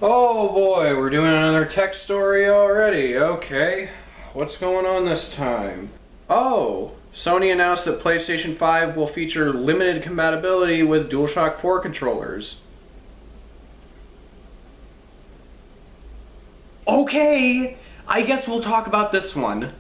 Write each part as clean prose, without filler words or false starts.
Oh boy, we're doing another tech story already. Okay, what's going on this time? Oh, Sony announced that PlayStation 5 will feature limited compatibility with DualShock 4 controllers. Okay, I guess we'll talk about this one.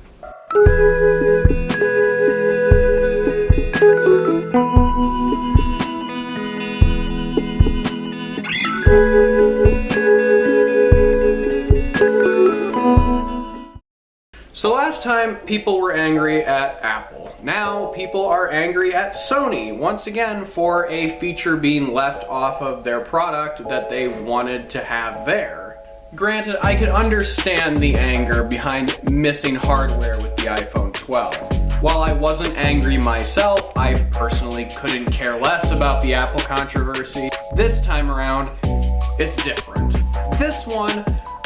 So last time, people were angry at Apple. Now, people are angry at Sony, once again, for a feature being left off of their product that they wanted to have there. Granted, I could understand the anger behind missing hardware with the iPhone 12. While I wasn't angry myself, I personally couldn't care less about the Apple controversy. This time around, it's different. This one,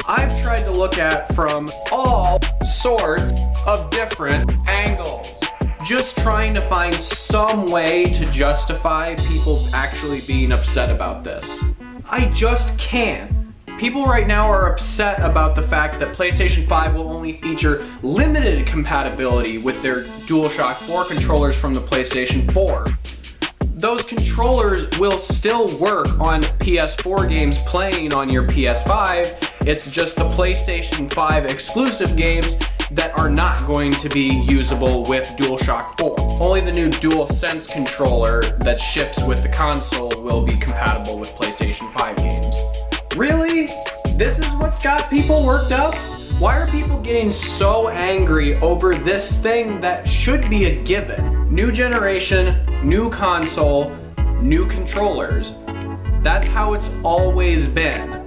I've tried to look at from all sorts of different angles. Just trying to find some way to justify people actually being upset about this. I just can't. People right now are upset about the fact that PlayStation 5 will only feature limited compatibility with their DualShock 4 controllers from the PlayStation 4. Those controllers will still work on PS4 games playing on your PS5. It's just the PlayStation 5 exclusive games that are not going to be usable with DualShock 4. Only the new DualSense controller that ships with the console will be compatible with PlayStation 5 games. Really? This is what's got people worked up? Why are people getting so angry over this thing that should be a given? New generation, new console, new controllers. That's how it's always been.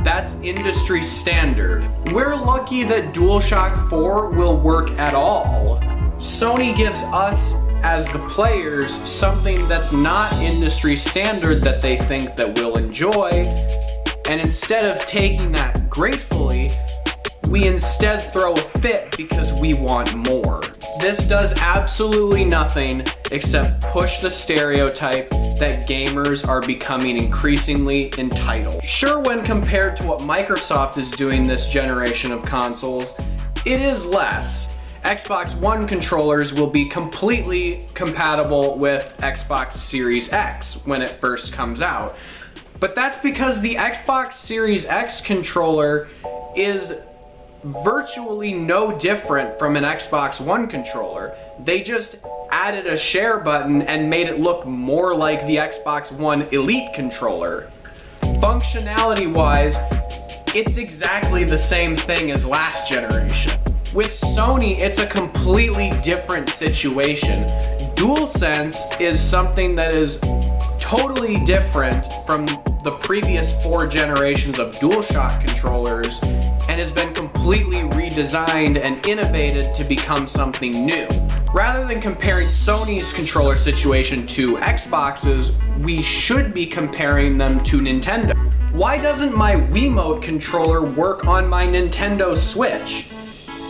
That's industry standard. We're lucky that DualShock 4 will work at all. Sony gives us, as the players, something that's not industry standard that they think that we'll enjoy, and instead of taking that gratefully, we instead throw a fit because we want more. This does absolutely nothing except push the stereotype that gamers are becoming increasingly entitled. Sure, when compared to what Microsoft is doing this generation of consoles, it is less. Xbox One controllers will be completely compatible with Xbox Series X when it first comes out. But that's because the Xbox Series X controller is virtually no different from an Xbox One controller. They just added a share button and made it look more like the Xbox One Elite controller. Functionality wise, it's exactly the same thing as last generation. With Sony, it's a completely different situation. DualSense is something that is totally different from the previous 4 generations of DualShock controllers and has been completely redesigned and innovated to become something new. Rather than comparing Sony's controller situation to Xbox's, we should be comparing them to Nintendo. Why doesn't my Wiimote controller work on my Nintendo Switch?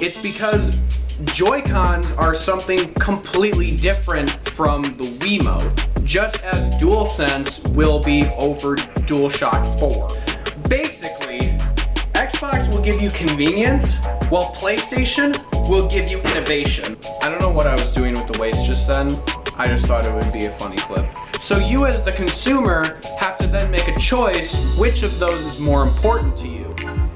It's because Joy-Cons are something completely different from the Wiimote, just as DualSense will be over DualShock 4. Basically, Xbox will give you convenience, while PlayStation will give you innovation. I don't know what I was doing with the weights just then. I just thought it would be a funny clip. So you as the consumer have to then make a choice which of those is more important to you.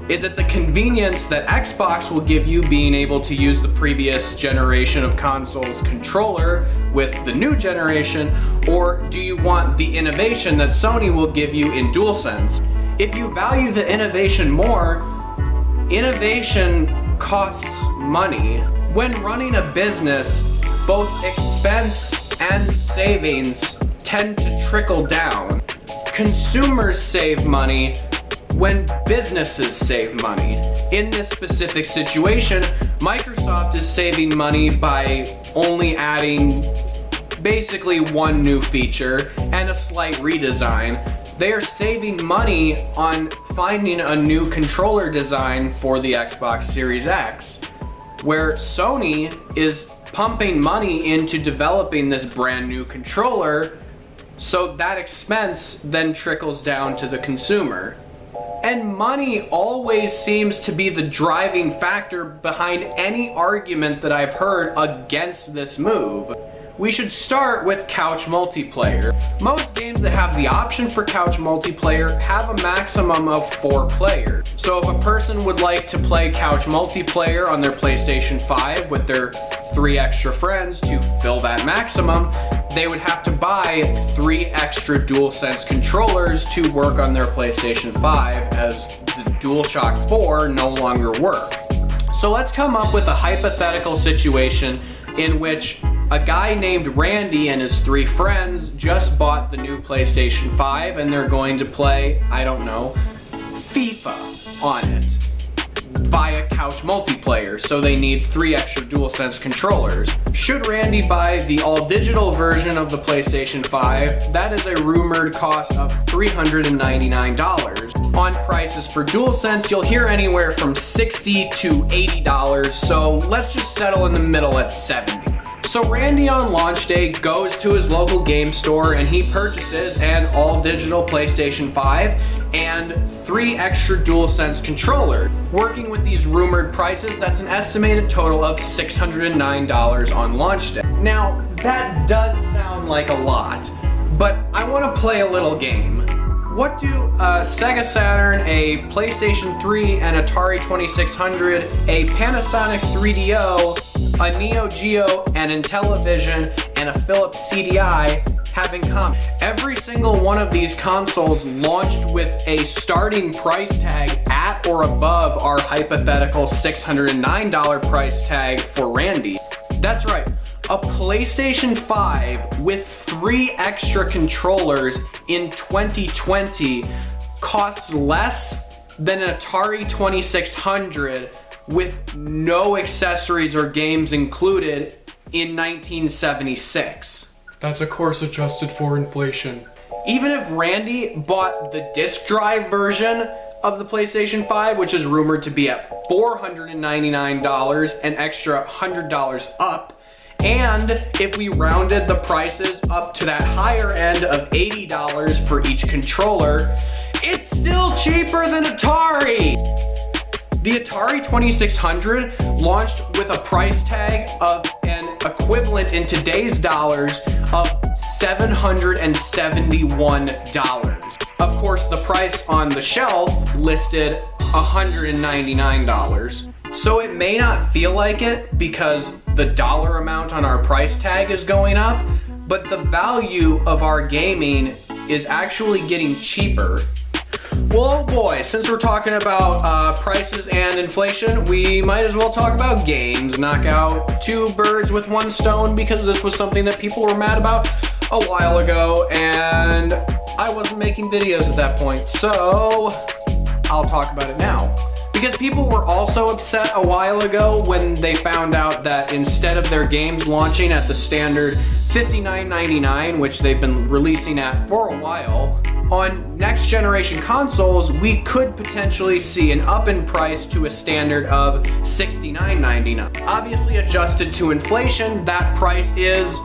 Is it the convenience that Xbox will give you being able to use the previous generation of consoles controller with the new generation, or do you want the innovation that Sony will give you in DualSense? If you value the innovation more, innovation costs money. When running a business, both expense and savings tend to trickle down. Consumers save money when businesses save money. In this specific situation, Microsoft is saving money by only adding basically one new feature and a slight redesign. They are saving money on finding a new controller design for the Xbox Series X, where Sony is pumping money into developing this brand new controller, so that expense then trickles down to the consumer. And money always seems to be the driving factor behind any argument that I've heard against this move. We should start with couch multiplayer. Most games that have the option for couch multiplayer have a maximum of 4 players. So if a person would like to play couch multiplayer on their PlayStation 5 with their 3 extra friends to fill that maximum, they would have to buy 3 extra DualSense controllers to work on their PlayStation 5, as the DualShock 4 no longer work. So let's come up with a hypothetical situation in which a guy named Randy and his 3 friends just bought the new PlayStation 5 and they're going to play, I don't know, FIFA on it via couch multiplayer, so they need 3 extra DualSense controllers. Should Randy buy the all-digital version of the PlayStation 5, that is a rumored cost of $399. On prices for DualSense, you'll hear anywhere from $60 to $80, so let's just settle in the middle at $70. So Randy on launch day goes to his local game store and he purchases an all-digital PlayStation 5 and 3 extra DualSense controllers. Working with these rumored prices, that's an estimated total of $609 on launch day. Now, that does sound like a lot, but I want to play a little game. What do a Sega Saturn, a PlayStation 3, an Atari 2600, a Panasonic 3DO, a Neo Geo, an Intellivision, and a Philips CDI have in common? Every single one of these consoles launched with a starting price tag at or above our hypothetical $609 price tag for Randy. That's right, a PlayStation 5 with 3 extra controllers in 2020 costs less than an Atari 2600 with no accessories or games included in 1976. That's of course adjusted for inflation. Even if Randy bought the disc drive version of the PlayStation 5, which is rumored to be at $499, an extra $100 up, and if we rounded the prices up to that higher end of $80 for each controller, it's still cheaper than Atari! The Atari 2600 launched with a price tag of an equivalent in today's dollars of $771. Of course, the price on the shelf listed $199. So it may not feel like it because the dollar amount on our price tag is going up, but the value of our gaming is actually getting cheaper. Well, oh boy, since we're talking about prices and inflation, we might as well talk about games. Knock out 2 birds with 1 stone, because this was something that people were mad about a while ago, and I wasn't making videos at that point, so I'll talk about it now. Because people were also upset a while ago when they found out that instead of their games launching at the standard $59.99, which they've been releasing at for a while, on next generation consoles, we could potentially see an up in price to a standard of $69.99. Obviously adjusted to inflation, that price is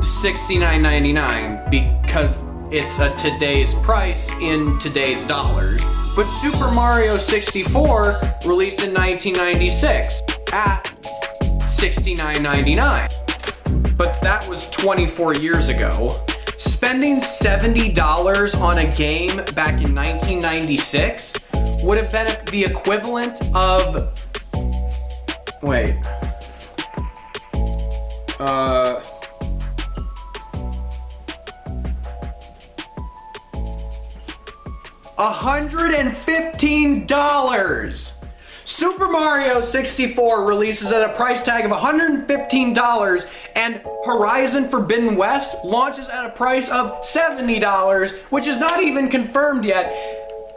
$69.99 because it's a today's price in today's dollars. But Super Mario 64 released in 1996 at $69.99. But that was 24 years ago. Spending $70 on a game back in 1996 would have been the equivalent of... Wait. $115! Super Mario 64 releases at a price tag of $115, and Horizon Forbidden West launches at a price of $70, which is not even confirmed yet,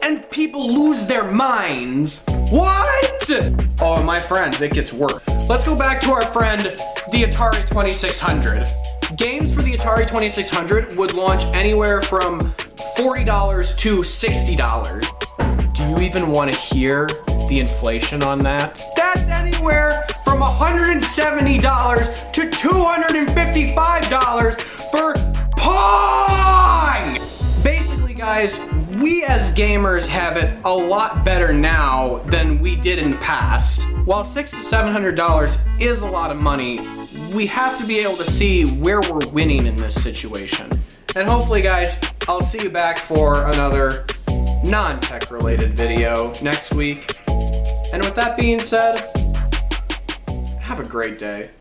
and people lose their minds. What? Oh, my friends, it gets worse. Let's go back to our friend, the Atari 2600. Games for the Atari 2600 would launch anywhere from $40 to $60. Do you even want to hear the inflation on that? That's anywhere from $170 to $255 for Pong! Basically, guys, we as gamers have it a lot better now than we did in the past. While $600 to $700 is a lot of money, we have to be able to see where we're winning in this situation. And hopefully guys, I'll see you back for another non-tech related video next week. And with that being said, have a great day.